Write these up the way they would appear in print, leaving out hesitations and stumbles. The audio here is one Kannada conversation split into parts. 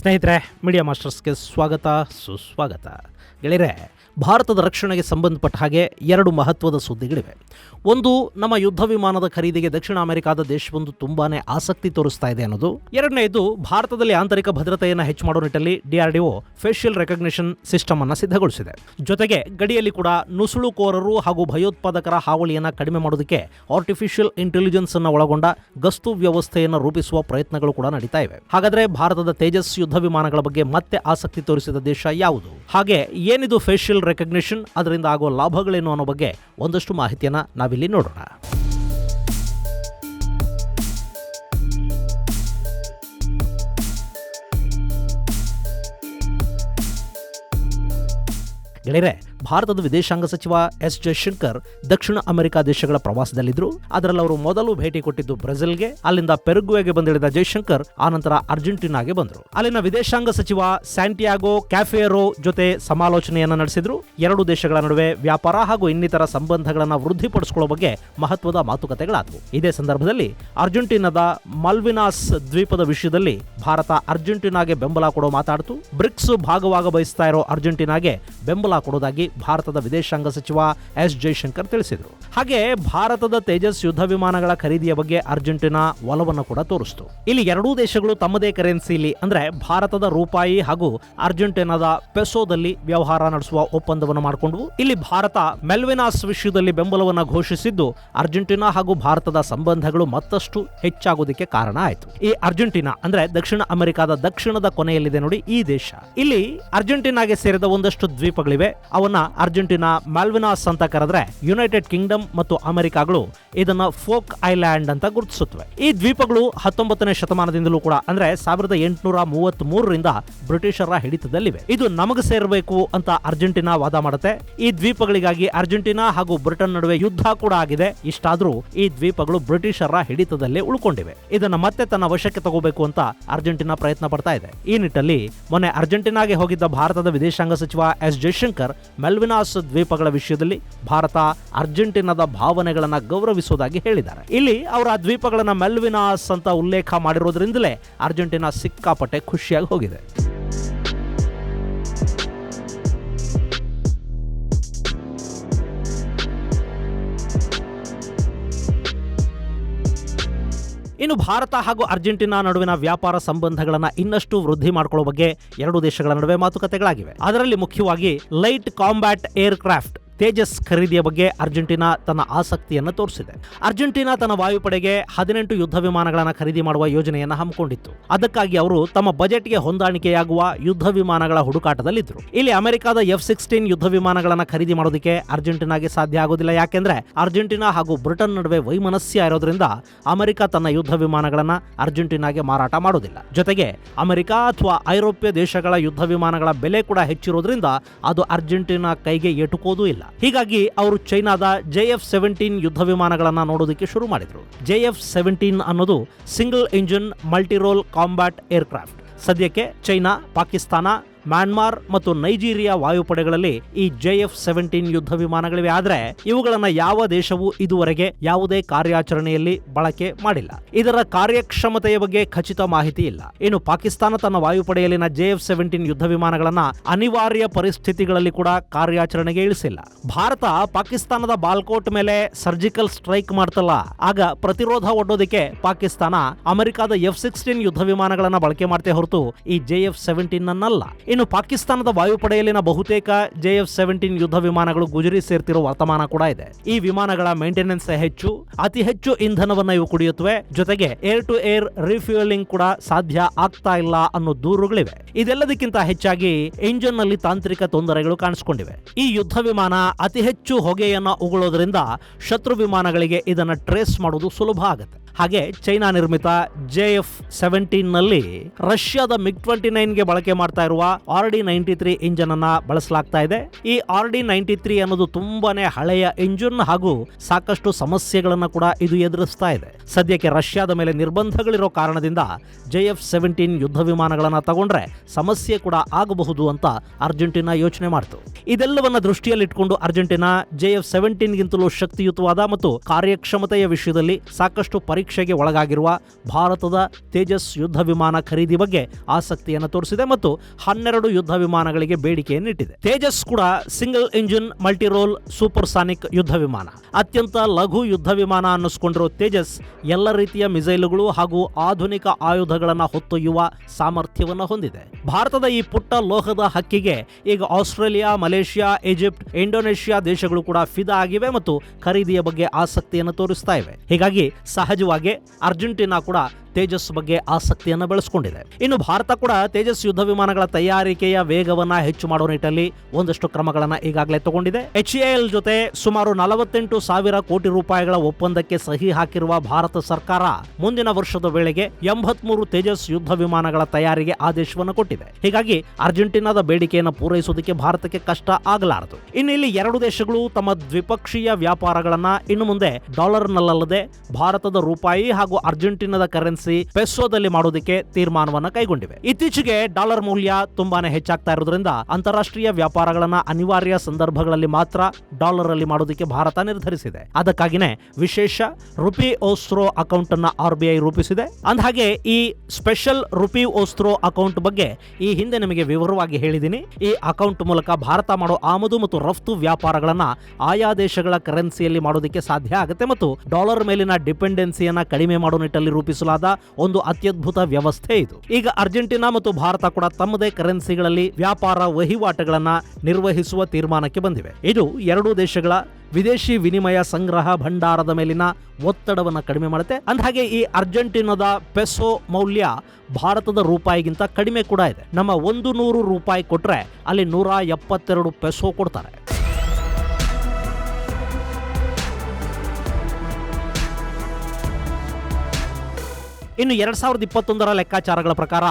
ಸ್ನೇಹಿತರೆ, ಮೀಡಿಯಾ ಮಾಸ್ಟರ್ಸ್ಗೆ ಸ್ವಾಗತ ಸುಸ್ವಾಗತ. ಗೆಳೆಯರೆ, ಭಾರತದ ರಕ್ಷಣೆಗೆ ಸಂಬಂಧಪಟ್ಟ ಹಾಗೆ ಎರಡು ಮಹತ್ವದ ಸುದ್ದಿಗಳಿವೆ. ಒಂದು, ನಮ್ಮ ಯುದ್ಧ ವಿಮಾನದ ಖರೀದಿಗೆ ದಕ್ಷಿಣ ಅಮೆರಿಕಾದ ದೇಶವೊಂದು ತುಂಬಾನೇ ಆಸಕ್ತಿ ತೋರಿಸ್ತಾ ಇದೆ ಅನ್ನೋದು. ಎರಡನೆಯದು, ಭಾರತದಲ್ಲಿ ಆಂತರಿಕ ಭದ್ರತೆಯನ್ನು ಹೆಚ್ಚು ಮಾಡೋ ನಿಟ್ಟಲ್ಲಿ DRDO ಫೇಶಿಯಲ್ ರೆಕಗ್ನಿಷನ್ ಸಿಸ್ಟಮ್ ಅನ್ನು ಸಿದ್ಧಗೊಳಿಸಿದೆ. ಜೊತೆಗೆ ಗಡಿಯಲ್ಲಿ ಕೂಡ ನುಸುಳುಕೋರರು ಹಾಗೂ ಭಯೋತ್ಪಾದಕರ ಹಾವಳಿಯನ್ನು ಕಡಿಮೆ ಮಾಡೋದಕ್ಕೆ ಆರ್ಟಿಫಿಷಿಯಲ್ ಇಂಟೆಲಿಜೆನ್ಸ್ ಅನ್ನು ಒಳಗೊಂಡ ಗಸ್ತು ವ್ಯವಸ್ಥೆಯನ್ನು ರೂಪಿಸುವ ಪ್ರಯತ್ನಗಳು ಕೂಡ ನಡೀತಾ ಇವೆ. ಹಾಗಾದ್ರೆ ಭಾರತದ ತೇಜಸ್ ಯುದ್ಧ ವಿಮಾನಗಳ ಬಗ್ಗೆ ಮತ್ತೆ ಆಸಕ್ತಿ ತೋರಿಸಿದ ದೇಶ ಯಾವುದು? ಹಾಗೆ ಏನಿದು ಫೇಶಿಯಲ್ ರೆಕಗ್ನಿಷನ್, ಅದರಿಂದ ಆಗೋ ಲಾಭಗಳೇನು ಅನ್ನೋ ಬಗ್ಗೆ ಒಂದಷ್ಟು ಮಾಹಿತಿಯನ್ನ ನಾವಿಲ್ಲಿ ನೋಡೋಣ. ಗೆಳೆಯರೆ, ಭಾರತದ ವಿದೇಶಾಂಗ ಸಚಿವ ಎಸ್ ಜಯಶಂಕರ್ ದಕ್ಷಿಣ ಅಮೆರಿಕ ದೇಶಗಳ ಪ್ರವಾಸದಲ್ಲಿದ್ದರು. ಅದರಲ್ಲಿ ಅವರು ಮೊದಲು ಭೇಟಿ ಕೊಟ್ಟಿದ್ದು ಬ್ರೆಜಿಲ್ಗೆ. ಅಲ್ಲಿಂದ ಪೆರುಗ್ವೆಗೆ ಬಂದಿಳಿದ ಜಯಶಂಕರ್ ಆನಂತರ ಅರ್ಜೆಂಟೀನಾಗೆ ಬಂದರು. ಅಲ್ಲಿನ ವಿದೇಶಾಂಗ ಸಚಿವ ಸ್ಯಾಂಟಿಯಾಗೋ ಕ್ಯಾಫಿಯರೋ ಜೊತೆ ಸಮಾಲೋಚನೆಯನ್ನು ನಡೆಸಿದ್ರು. ಎರಡು ದೇಶಗಳ ನಡುವೆ ವ್ಯಾಪಾರ ಹಾಗೂ ಇನ್ನಿತರ ಸಂಬಂಧಗಳನ್ನು ವೃದ್ಧಿಪಡಿಸಿಕೊಳ್ಳುವ ಬಗ್ಗೆ ಮಹತ್ವದ ಮಾತುಕತೆಗಳಾದವು. ಇದೇ ಸಂದರ್ಭದಲ್ಲಿ ಅರ್ಜೆಂಟೀನಾದ ಮಲ್ವಿನಾಸ್ ದ್ವೀಪದ ವಿಷಯದಲ್ಲಿ ಭಾರತ ಅರ್ಜೆಂಟೀನಾಗೆ ಬೆಂಬಲ ಕೊಡೋ ಮಾತಾಡಿತು. ಬ್ರಿಕ್ಸ್ ಭಾಗವಾಗ ಬಯಸ್ತಾ ಇರೋ ಅರ್ಜೆಂಟೀನಾಗೆ ಬೆಂಬಲ ಕೊಡೋದಾಗಿ ಭಾರತದ ವಿದೇಶಾಂಗ ಸಚಿವ ಎಸ್ ಜಯಶಂಕರ್ ತಿಳಿಸಿದರು. ಹಾಗೆ ಭಾರತದ ತೇಜಸ್ ಯುದ್ಧ ವಿಮಾನಗಳ ಖರೀದಿಯ ಬಗ್ಗೆ ಅರ್ಜೆಂಟೀನಾ ಒಲವನ್ನು ಕೂಡ ತೋರಿಸಿತು. ಇಲ್ಲಿ ಎರಡೂ ದೇಶಗಳು ತಮ್ಮದೇ ಕರೆನ್ಸಿಲಿ ಅಂದ್ರೆ ಭಾರತದ ರೂಪಾಯಿ ಹಾಗೂ ಅರ್ಜೆಂಟೀನಾದ ಪೆಸೋದಲ್ಲಿ ವ್ಯವಹಾರ ನಡೆಸುವ ಒಪ್ಪಂದವನ್ನು ಮಾಡಿಕೊಂಡವು. ಇಲ್ಲಿ ಭಾರತ ಮೆಲ್ವಿನಾಸ್ ವಿಷಯದಲ್ಲಿ ಬೆಂಬಲವನ್ನು ಘೋಷಿಸಿದ್ದು ಅರ್ಜೆಂಟೀನಾ ಹಾಗೂ ಭಾರತದ ಸಂಬಂಧಗಳು ಮತ್ತಷ್ಟು ಹೆಚ್ಚಾಗೋದಕ್ಕೆ ಕಾರಣ ಆಯಿತು. ಈ ಅರ್ಜೆಂಟೀನಾ ಅಂದ್ರೆ ದಕ್ಷಿಣ ಅಮೆರಿಕಾದ ದಕ್ಷಿಣದ ಕೊನೆಯಲ್ಲಿದೆ ನೋಡಿ ಈ ದೇಶ. ಇಲ್ಲಿ ಅರ್ಜೆಂಟೀನಾಗೆ ಸೇರಿದ ಒಂದಷ್ಟು ದ್ವೀಪಗಳಿವೆ. ಅವನ್ನ ಅರ್ಜೆಂಟೀನಾ ಮಾಲ್ವಿನಾಸ್ ಅಂತ ಕರೆದ್ರೆ ಯುನೈಟೆಡ್ ಕಿಂಗ್ಡಮ್ ಮತ್ತು ಅಮೆರಿಕಾಗಳು ಇದನ್ನ ಫೋಕ್ ಐಲ್ಯಾಂಡ್ ಅಂತ ಗುರುತಿಸುತ್ತವೆ. ಈ ದ್ವೀಪಗಳು 19ನೇ ಶತಮಾನದಿಂದಲೂ ಕೂಡ ಅಂದ್ರೆ 1833ರಿಂದ ಬ್ರಿಟಿಷರ ಹಿಡಿತದಲ್ಲಿವೆ. ಇದು ನಮಗೆ ಸೇರಬೇಕು ಅಂತ ಅರ್ಜೆಂಟೀನಾ ವಾದ ಮಾಡುತ್ತೆ. ಈ ದ್ವೀಪಗಳಿಗಾಗಿ ಅರ್ಜೆಂಟೀನಾ ಹಾಗೂ ಬ್ರಿಟನ್ ನಡುವೆ ಯುದ್ಧ ಕೂಡ ಆಗಿದೆ. ಇಷ್ಟಾದ್ರೂ ಈ ದ್ವೀಪಗಳು ಬ್ರಿಟಿಷರ ಹಿಡಿತದಲ್ಲೇ ಉಳ್ಕೊಂಡಿವೆ. ಇದನ್ನ ಮತ್ತೆ ತನ್ನ ವಶಕ್ಕೆ ತಗೋಬೇಕು ಅಂತ ಅರ್ಜೆಂಟೀನಾ ಪ್ರಯತ್ನ ಪಡ್ತಾ ಇದೆ. ಈ ನಿಟ್ಟಲ್ಲಿ ಮೊನ್ನೆ ಅರ್ಜೆಂಟೀನಾಗೆ ಹೋಗಿದ್ದ ಭಾರತದ ವಿದೇಶಾಂಗ ಸಚಿವ ಎಸ್ ಜಯಶಂಕರ್ ಮೆಲ್ವಿನಾಸ್ ದ್ವೀಪಗಳ ವಿಷಯದಲ್ಲಿ ಭಾರತ ಅರ್ಜೆಂಟೀನಾದ ಭಾವನೆಗಳನ್ನ ಗೌರವಿಸುವುದಾಗಿ ಹೇಳಿದ್ದಾರೆ. ಇಲ್ಲಿ ಅವರ ದ್ವೀಪಗಳನ್ನ ಮೆಲ್ವಿನಾಸ್ ಅಂತ ಉಲ್ಲೇಖ ಮಾಡಿರೋದ್ರಿಂದಲೇ ಅರ್ಜೆಂಟೀನಾ ಸಿಕ್ಕಾಪಟ್ಟೆ ಖುಷಿಯಾಗಿ ಹೋಗಿದೆ. ಇನ್ನು ಭಾರತ ಹಾಗೂ ಅರ್ಜೆಂಟೀನಾ ನಡುವಿನ ವ್ಯಾಪಾರ ಸಂಬಂಧಗಳನ್ನು ಇನ್ನಷ್ಟು ವೃದ್ಧಿ ಮಾಡಿಕೊಳ್ಳುವ ಬಗ್ಗೆ ಎರಡು ದೇಶಗಳ ನಡುವೆ ಮಾತುಕತೆಗಳಾಗಿವೆ. ಅದರಲ್ಲಿ ಮುಖ್ಯವಾಗಿ light combat air craft Tejas ಖರೀದಿಯ ಬಗ್ಗೆ ಅರ್ಜೆಂಟೀನಾ ತನ್ನ ಆಸಕ್ತಿಯನ್ನು ತೋರಿಸಿದೆ. ಅರ್ಜೆಂಟೀನಾ ತನ್ನ ವಾಯುಪಡೆಗೆ 18 ಯುದ್ಧ ವಿಮಾನಗಳನ್ನು ಖರೀದಿ ಮಾಡುವ ಯೋಜನೆಯನ್ನು ಹಮ್ಮಿಕೊಂಡಿತ್ತು. ಅದಕ್ಕಾಗಿ ಅವರು ತಮ್ಮ ಬಜೆಟ್ಗೆ ಹೊಂದಾಣಿಕೆಯಾಗುವ ಯುದ್ಧ ವಿಮಾನಗಳ ಹುಡುಕಾಟದಲ್ಲಿದ್ದರು. ಇಲ್ಲಿ ಅಮೆರಿಕದ F-16 ಯುದ್ಧ ವಿಮಾನಗಳನ್ನು ಖರೀದಿ ಮಾಡೋದಕ್ಕೆ ಅರ್ಜೆಂಟೀನಾಗೆ ಸಾಧ್ಯ ಆಗೋದಿಲ್ಲ. ಯಾಕೆಂದ್ರೆ ಅರ್ಜೆಂಟೀನಾ ಹಾಗೂ ಬ್ರಿಟನ್ ನಡುವೆ ವೈಮನಸ್ಯ ಇರೋದ್ರಿಂದ ಅಮೆರಿಕ ತನ್ನ ಯುದ್ಧ ವಿಮಾನಗಳನ್ನು ಅರ್ಜೆಂಟೀನಾಗೆ ಮಾರಾಟ ಮಾಡೋದಿಲ್ಲ. ಜೊತೆಗೆ ಅಮೆರಿಕ ಅಥವಾ ಐರೋಪ್ಯ ದೇಶಗಳ ಯುದ್ಧ ವಿಮಾನಗಳ ಬೆಲೆ ಕೂಡ ಹೆಚ್ಚಿರೋದ್ರಿಂದ ಅದು ಅರ್ಜೆಂಟೀನಾ ಕೈಗೆ ಎಟುಕೋದೂ ಇಲ್ಲ. ಹೀಗಾಗಿ ಅವರು ಚೈನಾದ JF-17 ಯುದ್ಧ ವಿಮಾನಗಳನ್ನ ನೋಡೋದಕ್ಕೆ ಶುರು ಮಾಡಿದ್ರು. JF-17 ಅನ್ನೋದು single engine multirole combat aircraft. ಸದ್ಯಕ್ಕೆ ಚೈನಾ, ಪಾಕಿಸ್ತಾನ, ಮ್ಯಾನ್ಮಾರ್ ಮತ್ತು ನೈಜೀರಿಯಾ ವಾಯುಪಡೆಗಳಲ್ಲಿ ಈ JF-17 ಯುದ್ಧ ವಿಮಾನಗಳಿವೆ. ಆದರೆ ಇವುಗಳನ್ನು ಯಾವ ದೇಶವೂ ಇದುವರೆಗೆ ಯಾವುದೇ ಕಾರ್ಯಾಚರಣೆಯಲ್ಲಿ ಬಳಕೆ ಮಾಡಿಲ್ಲ. ಇದರ ಕಾರ್ಯಕ್ಷಮತೆಯ ಬಗ್ಗೆ ಖಚಿತ ಮಾಹಿತಿ ಇಲ್ಲ. ಇನ್ನು ಪಾಕಿಸ್ತಾನ ತನ್ನ ವಾಯುಪಡೆಯಲ್ಲಿನ JF-17 ಯುದ್ಧ ವಿಮಾನಗಳನ್ನ ಅನಿವಾರ್ಯ ಪರಿಸ್ಥಿತಿಗಳಲ್ಲಿ ಕೂಡ ಕಾರ್ಯಾಚರಣೆಗೆ ಇಳಿಸಿಲ್ಲ. ಭಾರತ ಪಾಕಿಸ್ತಾನದ ಬಾಲ್ಕೋಟ್ ಮೇಲೆ ಸರ್ಜಿಕಲ್ ಸ್ಟ್ರೈಕ್ ಮಾಡ್ತಲ್ಲ, ಆಗ ಪ್ರತಿರೋಧ ಒಡ್ಡೋದಕ್ಕೆ ಪಾಕಿಸ್ತಾನ ಅಮೆರಿಕದ F-16 ಯುದ್ಧ ವಿಮಾನಗಳನ್ನ ಬಳಕೆ ಮಾಡ್ತೇ ಹೊರತು ಈ JF-17 ಅನ್ನಲ್ಲ. ಇನ್ನು ಪಾಕಿಸ್ತಾನದ ವಾಯುಪಡೆಯಲ್ಲಿನ ಬಹುತೇಕ JF-17 ಯುದ್ಧ ವಿಮಾನಗಳು ಗುಜರಿ ಸೇರ್ತಿರೋ ವರ್ತಮಾನ ಕೂಡ ಇದೆ. ಈ ವಿಮಾನಗಳ ಮೇಂಟೆನೆನ್ಸ್ ಹೆಚ್ಚು, ಅತಿ ಹೆಚ್ಚು ಇಂಧನವನ್ನ ಇವು ಕುಡಿಯುತ್ತವೆ. ಜೊತೆಗೆ ಏರ್ ಟು ಏರ್ ರಿಫ್ಯೂಯಲಿಂಗ್ ಕೂಡ ಸಾಧ್ಯ ಆಗ್ತಾ ಇಲ್ಲ ಅನ್ನೋ ದೂರುಗಳಿವೆ. ಇದೆಲ್ಲದಕ್ಕಿಂತ ಹೆಚ್ಚಾಗಿ ಇಂಜಿನ್ ನಲ್ಲಿ ತಾಂತ್ರಿಕ ತೊಂದರೆಗಳು ಕಾಣಿಸಿಕೊಂಡಿವೆ. ಈ ಯುದ್ಧ ವಿಮಾನ ಅತಿ ಹೆಚ್ಚು ಹೊಗೆಯನ್ನ ಉಗುಳೋದ್ರಿಂದ ಶತ್ರು ವಿಮಾನಗಳಿಗೆ ಇದನ್ನ ಟ್ರೇಸ್ ಮಾಡೋದು ಸುಲಭ ಆಗುತ್ತೆ. ಹಾಗೆ ಚೈನಾ ನಿರ್ಮಿತ JF-17 ನಲ್ಲಿ ರಷ್ಯಾದ MiG-29ಗೆ ಬಳಕೆ ಮಾಡ್ತಾ ಇರುವ RD-93 ಇಂಜಿನ್ ಅನ್ನ ಬಳಸಲಾಗ್ತಾ ಇದೆ. ಈ RD-93 ಅನ್ನೋದು ತುಂಬಾನೇ ಹಳೆಯ ಇಂಜಿನ್ ಹಾಗೂ ಸಾಕಷ್ಟು ಸಮಸ್ಯೆಗಳನ್ನ ಕೂಡ ಇದು ಎದುರಿಸ್ತಾ ಇದೆ. ಸದ್ಯಕ್ಕೆ ರಷ್ಯಾದ ಮೇಲೆ ನಿರ್ಬಂಧಗಳಿರೋ ಕಾರಣದಿಂದ JF-17 ಯುದ್ಧ ವಿಮಾನಗಳನ್ನ ತಗೊಂಡ್ರೆ ಸಮಸ್ಯೆ ಕೂಡ ಆಗಬಹುದು ಅಂತ ಅರ್ಜೆಂಟೀನಾ ಯೋಚನೆ ಮಾಡಿತು. ಇದೆಲ್ಲವನ್ನ ದೃಷ್ಟಿಯಲ್ಲಿಟ್ಟುಕೊಂಡು ಅರ್ಜೆಂಟೀನಾ JF-17 ಗಿಂತಲೂ ಶಕ್ತಿಯುತವಾದ ಮತ್ತು ಕಾರ್ಯಕ್ಷಮತೆಯ ವಿಷಯದಲ್ಲಿ ಸಾಕಷ್ಟು ಪರೀಕ್ಷೆಗೆ ಒಳಗಾಗಿರುವ ಭಾರತದ ತೇಜಸ್ ಯುದ್ಧ ವಿಮಾನ ಖರೀದಿ ಬಗ್ಗೆ ಆಸಕ್ತಿಯನ್ನು ತೋರಿಸಿದೆ ಮತ್ತು 12 ಯುದ್ಧ ವಿಮಾನಗಳಿಗೆ ಬೇಡಿಕೆಯನ್ನಿಟ್ಟಿದೆ. ತೇಜಸ್ ಕೂಡ ಸಿಂಗಲ್ ಇಂಜಿನ್ ಮಲ್ಟಿರೋಲ್ ಸೂಪರ್ಸಾನಿಕ್ ಯುದ್ಧ ವಿಮಾನ. ಅತ್ಯಂತ ಲಘು ಯುದ್ಧ ವಿಮಾನ ಅನ್ನಿಸ್ಕೊಂಡಿರೋ ತೇಜಸ್ ಎಲ್ಲ ರೀತಿಯ ಮಿಸೈಲುಗಳು ಹಾಗೂ ಆಧುನಿಕ ಆಯುಧಗಳನ್ನು ಹೊತ್ತೊಯ್ಯುವ ಸಾಮರ್ಥ್ಯವನ್ನು ಹೊಂದಿದೆ. ಭಾರತದ ಈ ಪುಟ್ಟ ಲೋಹದ ಹಕ್ಕಿಗೆ ಈಗ ಆಸ್ಟ್ರೇಲಿಯಾ, ಮಲೇಷಿಯಾ, ಈಜಿಪ್ಟ್, ಇಂಡೋನೇಷಿಯಾ ದೇಶಗಳು ಕೂಡ ಫಿದಾ ಆಗಿವೆ ಮತ್ತು ಖರೀದಿಯ ಬಗ್ಗೆ ಆಸಕ್ತಿಯನ್ನು ತೋರಿಸ್ತಾ ಇವೆ. ಹೀಗಾಗಿ ಸಹಜವಾಗಿ ಅರ್ಜೆಂಟೀನಾ ಕೂಡ ತೇಜಸ್ ಬಗ್ಗೆ ಆಸಕ್ತಿಯನ್ನು ಬೆಳೆಸಿಕೊಂಡಿದೆ. ಇನ್ನು ಭಾರತ ಕೂಡ ತೇಜಸ್ ಯುದ್ಧ ವಿಮಾನಗಳ ತಯಾರಿಕೆಯ ವೇಗವನ್ನ ಹೆಚ್ಚು ಮಾಡುವ ನಿಟ್ಟಿನಲ್ಲಿ ಒಂದಷ್ಟು ಕ್ರಮಗಳನ್ನು ಈಗಾಗಲೇ ತಗೊಂಡಿದೆ. HAL ಜೊತೆ ಸುಮಾರು 48,000 ಕೋಟಿ ರೂಪಾಯಿಗಳ ಒಪ್ಪಂದಕ್ಕೆ ಸಹಿ ಹಾಕಿರುವ ಭಾರತ ಸರ್ಕಾರ ಮುಂದಿನ ವರ್ಷದ ವೇಳೆಗೆ 83 ತೇಜಸ್ ಯುದ್ಧ ವಿಮಾನಗಳ ತಯಾರಿಗೆ ಆದೇಶವನ್ನು ಕೊಟ್ಟಿದೆ. ಹೀಗಾಗಿ ಅರ್ಜೆಂಟೀನಾದ ಬೇಡಿಕೆಯನ್ನು ಪೂರೈಸುವುದಕ್ಕೆ ಭಾರತಕ್ಕೆ ಕಷ್ಟ ಆಗಲಾರದು. ಇನ್ನು ಇಲ್ಲಿ ಎರಡು ದೇಶಗಳು ತಮ್ಮ ದ್ವಿಪಕ್ಷೀಯ ವ್ಯಾಪಾರಗಳನ್ನ ಇನ್ನು ಮುಂದೆ ಡಾಲರ್ನಲ್ಲದೆ ಭಾರತದ ರೂಪಾಯಿ ಹಾಗೂ ಅರ್ಜೆಂಟೀನಾದ ಕರೆನ್ಸಿ ಪೆಸೋದಲ್ಲಿ ಮಾಡೋದಕ್ಕೆ ತೀರ್ಮಾನವನ್ನ ಕೈಗೊಂಡಿವೆ. ಇತ್ತೀಚೆಗೆ ಡಾಲರ್ ಮೌಲ್ಯ ತುಂಬಾನೇ ಹೆಚ್ಚಾಗ್ತಾ ಇರೋದ್ರಿಂದ ಅಂತಾರಾಷ್ಟ್ರೀಯ ವ್ಯಾಪಾರಗಳನ್ನ ಅನಿವಾರ್ಯ ಸಂದರ್ಭಗಳಲ್ಲಿ ಮಾತ್ರ ಡಾಲರ್ ಅಲ್ಲಿ ಮಾಡೋದಕ್ಕೆ ಭಾರತ ನಿರ್ಧರಿಸಿದೆ. ಅದಕ್ಕಾಗಿನೇ ವಿಶೇಷ ರುಪಿ ಓಸ್ಟ್ರೋ ಅಕೌಂಟ್ ಅನ್ನ RBI ರೂಪಿಸಿದೆ. ಅಂದಹಾಗೆ ಈ ಸ್ಪೆಷಲ್ ರುಪಿ ಓಸ್ಟ್ರೋ ಅಕೌಂಟ್ ಬಗ್ಗೆ ಈ ಹಿಂದೆ ನಿಮಗೆ ವಿವರವಾಗಿ ಹೇಳಿದ್ದೀನಿ. ಈ ಅಕೌಂಟ್ ಮೂಲಕ ಭಾರತ ಮಾಡೋ ಆಮದು ಮತ್ತು ರಫ್ತು ವ್ಯಾಪಾರಗಳನ್ನ ಆಯಾ ದೇಶಗಳ ಕರೆನ್ಸಿಯಲ್ಲಿ ಮಾಡೋದಕ್ಕೆ ಸಾಧ್ಯ ಆಗುತ್ತೆ ಮತ್ತು ಡಾಲರ್ ಮೇಲಿನ ಡಿಪೆಂಡೆನ್ಸಿಯನ್ನ ಕಡಿಮೆ ಮಾಡೋ ನಿಟ್ಟಲ್ಲಿ ರೂಪಿಸಲಾದ ಒಂದು ಅತ್ಯದ್ಭುತ ವ್ಯವಸ್ಥೆ ಇದು. ಈಗ ಅರ್ಜೆಂಟೀನಾ ಮತ್ತು ಭಾರತ ಕೂಡ ತಮ್ಮದೇ ಕರೆನ್ಸಿಗಳಲ್ಲಿ ವ್ಯಾಪಾರ ವಹಿವಾಟುಗಳನ್ನ ನಿರ್ವಹಿಸುವ ತೀರ್ಮಾನಕ್ಕೆ ಬಂದಿವೆ. ಇದು ಎರಡೂ ದೇಶಗಳ ವಿದೇಶಿ ವಿನಿಮಯ ಸಂಗ್ರಹ ಭಂಡಾರದ ಮೇಲಿನ ಒತ್ತಡವನ್ನು ಕಡಿಮೆ ಮಾಡುತ್ತೆ. ಅಂದಹಾಗೆ ಈ ಅರ್ಜೆಂಟೀನಾದ ಪೆಸೋ ಮೌಲ್ಯ ಭಾರತದ ರೂಪಾಯಿಗಿಂತ ಕಡಿಮೆ ಕೂಡ ಇದೆ. ನಮ್ಮ 100 ರೂಪಾಯಿ ಕೊಟ್ರೆ ಅಲ್ಲಿ 172 ಪೆಸೋ ಕೊಡ್ತಾರೆ. ಇನ್ನು 2021ರ ಲೆಕ್ಕಾಚಾರಗಳ ಪ್ರಕಾರ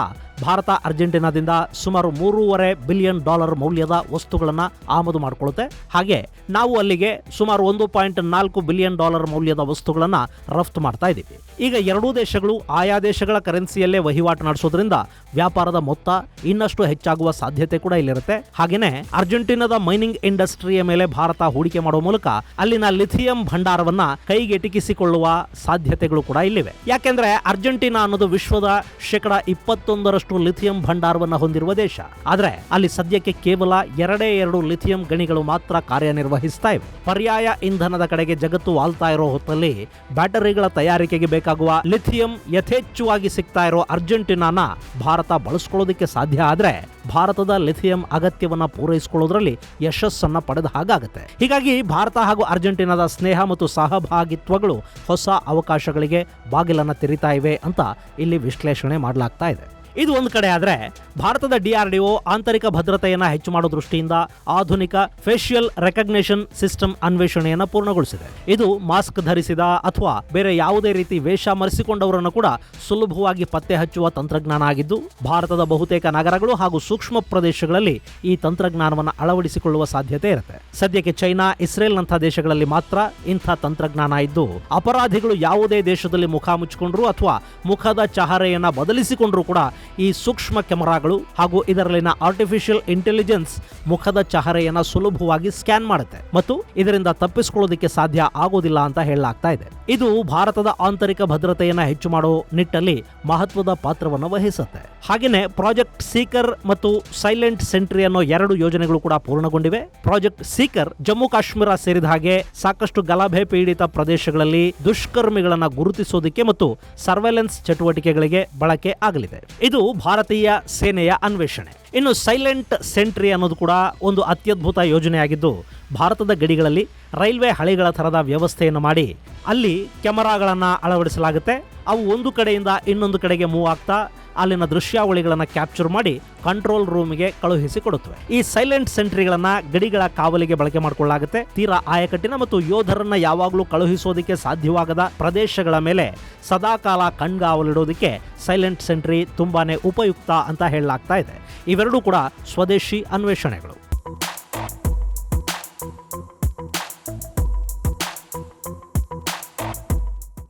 ಭಾರತ ಅರ್ಜೆಂಟೀನಾದಿಂದ ಸುಮಾರು $3.5 ಬಿಲಿಯನ್ ಮೌಲ್ಯದ ವಸ್ತುಗಳನ್ನು ಆಮದು ಮಾಡಿಕೊಳ್ಳುತ್ತೆ. ಹಾಗೆ ನಾವು ಅಲ್ಲಿಗೆ ಸುಮಾರು $1.4 ಬಿಲಿಯನ್ ಮೌಲ್ಯದ ವಸ್ತುಗಳನ್ನು ರಫ್ತು ಮಾಡ್ತಾ ಇದ್ದೀವಿ. ಈಗ ಎರಡೂ ದೇಶಗಳು ಆಯಾ ದೇಶಗಳ ಕರೆನ್ಸಿಯಲ್ಲೇ ವಹಿವಾಟು ನಡೆಸೋದ್ರಿಂದ ವ್ಯಾಪಾರದ ಮೊತ್ತ ಇನ್ನಷ್ಟು ಹೆಚ್ಚಾಗುವ ಸಾಧ್ಯತೆ ಕೂಡ ಇಲ್ಲಿರುತ್ತೆ. ಹಾಗೇನೆ ಅರ್ಜೆಂಟೀನಾದ ಮೈನಿಂಗ್ ಇಂಡಸ್ಟ್ರಿಯ ಮೇಲೆ ಭಾರತ ಹೂಡಿಕೆ ಮಾಡುವ ಮೂಲಕ ಅಲ್ಲಿನ ಲಿಥಿಯಂ ಭಂಡಾರವನ್ನ ಕೈಗೆಟಕಿಸಿಕೊಳ್ಳುವ ಸಾಧ್ಯತೆಗಳು ಕೂಡ ಇಲ್ಲಿವೆ. ಯಾಕೆಂದ್ರೆ ಅರ್ಜೆಂಟೀನಾ ಅನ್ನೋದು ವಿಶ್ವದ 21% ಲಿಥಿಯಂ ಭಂಡಾರವನ್ನು ಹೊಂದಿರುವ ದೇಶ. ಆದ್ರೆ ಅಲ್ಲಿ ಸದ್ಯಕ್ಕೆ ಕೇವಲ 2 ಲಿಥಿಯಂ ಗಣಿಗಳು ಮಾತ್ರ ಕಾರ್ಯನಿರ್ವಹಿಸ್ತಾ ಇವೆ. ಪರ್ಯಾಯ ಇಂಧನದ ಕಡೆಗೆ ಜಗತ್ತು ವಾಲ್ತಾ ಇರೋ ಹೊತ್ತಲ್ಲಿ ಬ್ಯಾಟರಿಗಳ ತಯಾರಿಕೆಗೆ ಬೇಕಾಗುವ ಲಿಥಿಯಂ ಯಥೇಚ್ಛವಾಗಿ ಸಿಗ್ತಾ ಇರೋ ಅರ್ಜೆಂಟೀನಾನ ಭಾರತ ಬಳಸ್ಕೊಳ್ಳೋದಕ್ಕೆ ಸಾಧ್ಯ ಆದ್ರೆ ಭಾರತದ ಲಿಥಿಯಂ ಅಗತ್ಯವನ್ನ ಪೂರೈಸಿಕೊಳ್ಳೋದ್ರಲ್ಲಿ ಯಶಸ್ಸನ್ನ ಪಡೆದ ಹಾಗಾಗುತ್ತೆ. ಹೀಗಾಗಿ ಭಾರತ ಹಾಗೂ ಅರ್ಜೆಂಟೀನಾದ ಸ್ನೇಹ ಮತ್ತು ಸಹಭಾಗಿತ್ವಗಳು ಹೊಸ ಅವಕಾಶಗಳಿಗೆ ಬಾಗಿಲನ್ನ ತೆರೀತಾ ಇವೆ ಅಂತ ಇಲ್ಲಿ ವಿಶ್ಲೇಷಣೆ ಮಾಡಲಾಗ್ತಾ ಇದೆ. ಇದು ಒಂದು ಕಡೆ ಆದರೆ ಭಾರತದ DRDO ಆಂತರಿಕ ಭದ್ರತೆಯನ್ನು ಹೆಚ್ಚು ಮಾಡೋ ದೃಷ್ಟಿಯಿಂದ ಆಧುನಿಕ ಫೇಶಿಯಲ್ ರೆಕಗ್ನಿಷನ್ ಸಿಸ್ಟಮ್ ಅನ್ವೇಷಣೆಯನ್ನು ಪೂರ್ಣಗೊಳಿಸಿದೆ. ಇದು ಮಾಸ್ಕ್ ಧರಿಸಿದ ಅಥವಾ ಬೇರೆ ಯಾವುದೇ ರೀತಿ ವೇಷ ಮರೆಸಿಕೊಂಡವರನ್ನು ಕೂಡ ಸುಲಭವಾಗಿ ಪತ್ತೆ ಹಚ್ಚುವ ತಂತ್ರಜ್ಞಾನ ಆಗಿದ್ದು ಭಾರತದ ಬಹುತೇಕ ನಗರಗಳು ಹಾಗೂ ಸೂಕ್ಷ್ಮ ಪ್ರದೇಶಗಳಲ್ಲಿ ಈ ತಂತ್ರಜ್ಞಾನವನ್ನು ಅಳವಡಿಸಿಕೊಳ್ಳುವ ಸಾಧ್ಯತೆ ಇರುತ್ತೆ. ಸದ್ಯಕ್ಕೆ ಚೈನಾ, ಇಸ್ರೇಲ್ನಂಥ ದೇಶಗಳಲ್ಲಿ ಮಾತ್ರ ಇಂಥ ತಂತ್ರಜ್ಞಾನ ಇದ್ದು ಅಪರಾಧಿಗಳು ಯಾವುದೇ ದೇಶದಲ್ಲಿ ಮುಖ ಮುಚ್ಚಿಕೊಂಡ್ರು ಅಥವಾ ಮುಖದ ಚಹರೆಯನ್ನ ಬದಲಿಸಿಕೊಂಡ್ರು ಕೂಡ ಈ ಸೂಕ್ಷ್ಮ ಕ್ಯಾಮೆರಾಗಳು ಹಾಗೂ ಇದರಲ್ಲಿನ ಆರ್ಟಿಫಿಷಿಯಲ್ ಇಂಟೆಲಿಜೆನ್ಸ್ ಮುಖದ ಚಹರೆಯನ್ನ ಸುಲಭವಾಗಿ ಸ್ಕ್ಯಾನ್ ಮಾಡುತ್ತೆ ಮತ್ತು ಇದರಿಂದ ತಪ್ಪಿಸಿಕೊಳ್ಳೋದಕ್ಕೆ ಸಾಧ್ಯ ಆಗೋದಿಲ್ಲ ಅಂತ ಹೇಳಲಾಗ್ತಾ ಇದೆ. ಇದು ಭಾರತದ ಆಂತರಿಕ ಭದ್ರತೆಯನ್ನ ಹೆಚ್ಚು ಮಾಡೋ ನಿಟ್ಟಲ್ಲಿ ಮಹತ್ವದ ಪಾತ್ರವನ್ನು ವಹಿಸುತ್ತೆ. ಹಾಗೆಯೇ ಪ್ರಾಜೆಕ್ಟ್ ಸೀಕರ್ ಮತ್ತು ಸೈಲೆಂಟ್ ಸೆಂಟ್ರಿ ಅನ್ನೋ 2 ಯೋಜನೆಗಳು ಕೂಡ ಪೂರ್ಣಗೊಂಡಿವೆ. ಪ್ರಾಜೆಕ್ಟ್ ಸೀಕರ್ ಜಮ್ಮು ಕಾಶ್ಮೀರ ಸೇರಿದ ಹಾಗೆ ಸಾಕಷ್ಟು ಗಲಭೆ ಪೀಡಿತ ಪ್ರದೇಶಗಳಲ್ಲಿ ದುಷ್ಕರ್ಮಿಗಳನ್ನ ಗುರುತಿಸೋದಕ್ಕೆ ಮತ್ತು ಸರ್ವೆಲೆನ್ಸ್ ಚಟುವಟಿಕೆಗಳಿಗೆ ಬಳಕೆ ಆಗಲಿದೆ. ಇದು ಭಾರತೀಯ ಸೇನೆಯ ಅನ್ವೇಷಣೆ. ಇನ್ನು ಸೈಲೆಂಟ್ ಸೆಂಟ್ರಿ ಅನ್ನೋದು ಕೂಡ ಒಂದು ಅತ್ಯದ್ಭುತ ಯೋಜನೆಯಾಗಿದ್ದು ಭಾರತದ ಗಡಿಗಳಲ್ಲಿ ರೈಲ್ವೆ ಹಳಿಗಳ ಥರದ ವ್ಯವಸ್ಥೆಯನ್ನು ಮಾಡಿ ಅಲ್ಲಿ ಕ್ಯಾಮೆರಾಗಳನ್ನು ಅಳವಡಿಸಲಾಗುತ್ತೆ. ಅವು ಒಂದು ಕಡೆಯಿಂದ ಇನ್ನೊಂದು ಕಡೆಗೆ ಮೂವ್ ಆಗ್ತಾ ಅಲ್ಲಿನ ದೃಶ್ಯಾವಳಿಗಳನ್ನು ಕ್ಯಾಪ್ಚರ್ ಮಾಡಿ ಕಂಟ್ರೋಲ್ ರೂಮ್ಗೆ ಕಳುಹಿಸಿಕೊಡುತ್ತವೆ. ಈ ಸೈಲೆಂಟ್ ಸೆಂಟ್ರಿಗಳನ್ನ ಗಡಿಗಳ ಕಾವಲಿಗೆ ಬಳಕೆ ಮಾಡಿಕೊಳ್ಳಲಾಗುತ್ತೆ. ತೀರಾ ಆಯಕಟ್ಟಿನ ಮತ್ತು ಯೋಧರನ್ನ ಯಾವಾಗಲೂ ಕಳುಹಿಸೋದಕ್ಕೆ ಸಾಧ್ಯವಾಗದ ಪ್ರದೇಶಗಳ ಮೇಲೆ ಸದಾಕಾಲ ಕಣ್ಗಾವಲಿಡೋದಕ್ಕೆ ಸೈಲೆಂಟ್ ಸೆಂಟ್ರಿ ತುಂಬಾನೇ ಉಪಯುಕ್ತ ಅಂತ ಹೇಳಲಾಗ್ತಾ ಇದೆ. ಇವೆರಡೂ ಕೂಡ ಸ್ವದೇಶಿ ಅನ್ವೇಷಣೆಗಳು.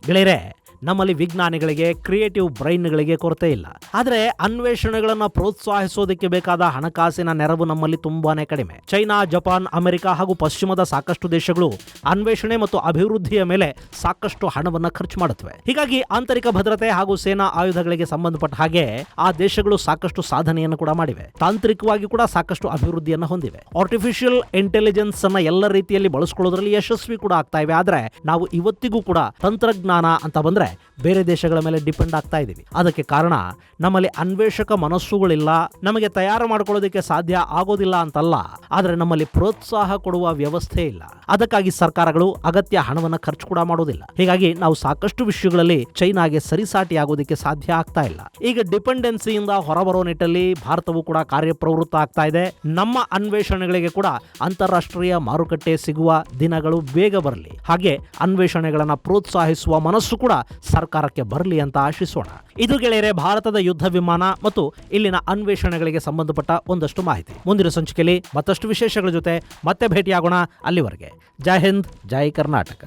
ಗೆಳೆಯರೆ, ನಮ್ಮಲ್ಲಿ ವಿಜ್ಞಾನಿಗಳಿಗೆ, ಕ್ರಿಯೇಟಿವ್ ಬ್ರೈನ್ಗಳಿಗೆ ಕೊರತೆ ಇಲ್ಲ. ಆದರೆ ಅನ್ವೇಷಣೆಗಳನ್ನು ಪ್ರೋತ್ಸಾಹಿಸೋದಕ್ಕೆ ಬೇಕಾದ ಹಣಕಾಸಿನ ನೆರವು ನಮ್ಮಲ್ಲಿ ತುಂಬಾನೇ ಕಡಿಮೆ. ಚೈನಾ, ಜಪಾನ್, ಅಮೆರಿಕ ಹಾಗೂ ಪಶ್ಚಿಮದ ಸಾಕಷ್ಟು ದೇಶಗಳು ಅನ್ವೇಷಣೆ ಮತ್ತು ಅಭಿವೃದ್ಧಿಯ ಮೇಲೆ ಸಾಕಷ್ಟು ಹಣವನ್ನು ಖರ್ಚು ಮಾಡುತ್ತವೆ. ಹೀಗಾಗಿ ಆಂತರಿಕ ಭದ್ರತೆ ಹಾಗೂ ಸೇನಾ ಆಯುಧಗಳಿಗೆ ಸಂಬಂಧಪಟ್ಟ ಹಾಗೆ ಆ ದೇಶಗಳು ಸಾಕಷ್ಟು ಸಾಧನೆಯನ್ನು ಕೂಡ ಮಾಡಿವೆ. ತಾಂತ್ರಿಕವಾಗಿ ಕೂಡ ಸಾಕಷ್ಟು ಅಭಿವೃದ್ಧಿಯನ್ನು ಹೊಂದಿವೆ. ಆರ್ಟಿಫಿಷಿಯಲ್ ಇಂಟೆಲಿಜೆನ್ಸ್ ಅನ್ನ ಎಲ್ಲ ರೀತಿಯಲ್ಲಿ ಬಳಸಿಕೊಳ್ಳೋದ್ರಲ್ಲಿ ಯಶಸ್ವಿ ಕೂಡ ಆಗ್ತಾ ಇವೆ. ಆದ್ರೆ ನಾವು ಇವತ್ತಿಗೂ ಕೂಡ ತಂತ್ರಜ್ಞಾನ ಅಂತ ಬಂದ್ರೆ ಬೇರೆ ದೇಶಗಳ ಮೇಲೆ ಡಿಪೆಂಡ್ ಆಗ್ತಾ ಇದೀವಿ. ಅದಕ್ಕೆ ಕಾರಣ ನಮ್ಮಲ್ಲಿ ಅನ್ವೇಷಕ ಮನಸ್ಸುಗಳಿಲ್ಲ, ನಮಗೆ ತಯಾರು ಮಾಡ್ಕೊಳ್ಳೋದಕ್ಕೆ ಸಾಧ್ಯ ಆಗೋದಿಲ್ಲ ಅಂತಲ್ಲ, ಆದರೆ ನಮ್ಮಲ್ಲಿ ಪ್ರೋತ್ಸಾಹ ಕೊಡುವ ವ್ಯವಸ್ಥೆ ಇಲ್ಲ. ಅದಕ್ಕಾಗಿ ಸರ್ಕಾರಗಳು ಅಗತ್ಯ ಹಣವನ್ನು ಖರ್ಚು ಕೂಡ ಮಾಡೋದಿಲ್ಲ. ಹೀಗಾಗಿ ನಾವು ಸಾಕಷ್ಟು ವಿಷಯಗಳಲ್ಲಿ ಚೈನಾಗೆ ಸರಿಸಾಟಿ ಆಗೋದಕ್ಕೆ ಸಾಧ್ಯ ಆಗ್ತಾ ಇಲ್ಲ. ಈಗ ಡಿಪೆಂಡೆನ್ಸಿಯಿಂದ ಹೊರಬರೋ ನಿಟ್ಟಲ್ಲಿ ಭಾರತವು ಕೂಡ ಕಾರ್ಯಪ್ರವೃತ್ತ ಆಗ್ತಾ ಇದೆ. ನಮ್ಮ ಅನ್ವೇಷಣೆಗಳಿಗೆ ಕೂಡ ಅಂತಾರಾಷ್ಟ್ರೀಯ ಮಾರುಕಟ್ಟೆ ಸಿಗುವ ದಿನಗಳು ಬೇಗ ಬರಲಿ. ಹಾಗೆ ಅನ್ವೇಷಣೆಗಳನ್ನು ಪ್ರೋತ್ಸಾಹಿಸುವ ಮನಸ್ಸು ಕೂಡ ಸರ್ಕಾರಕ್ಕೆ ಬರಲಿ ಅಂತ ಆಶಿಸೋಣ. ಇದು ಗೆಳೆಯರೆ ಭಾರತದ ಯುದ್ಧ ವಿಮಾನ ಮತ್ತು ಇಲ್ಲಿನ ಅನ್ವೇಷಣೆಗಳಿಗೆ ಸಂಬಂಧಪಟ್ಟ ಒಂದಷ್ಟು ಮಾಹಿತಿ. ಮುಂದಿನ ಸಂಚಿಕೆಯಲ್ಲಿ ಮತ್ತಷ್ಟು ವಿಶೇಷಗಳ ಜೊತೆ ಮತ್ತೆ ಭೇಟಿಯಾಗೋಣ. ಅಲ್ಲಿವರೆಗೆ ಜೈ ಹಿಂದ್, ಜೈ ಕರ್ನಾಟಕ.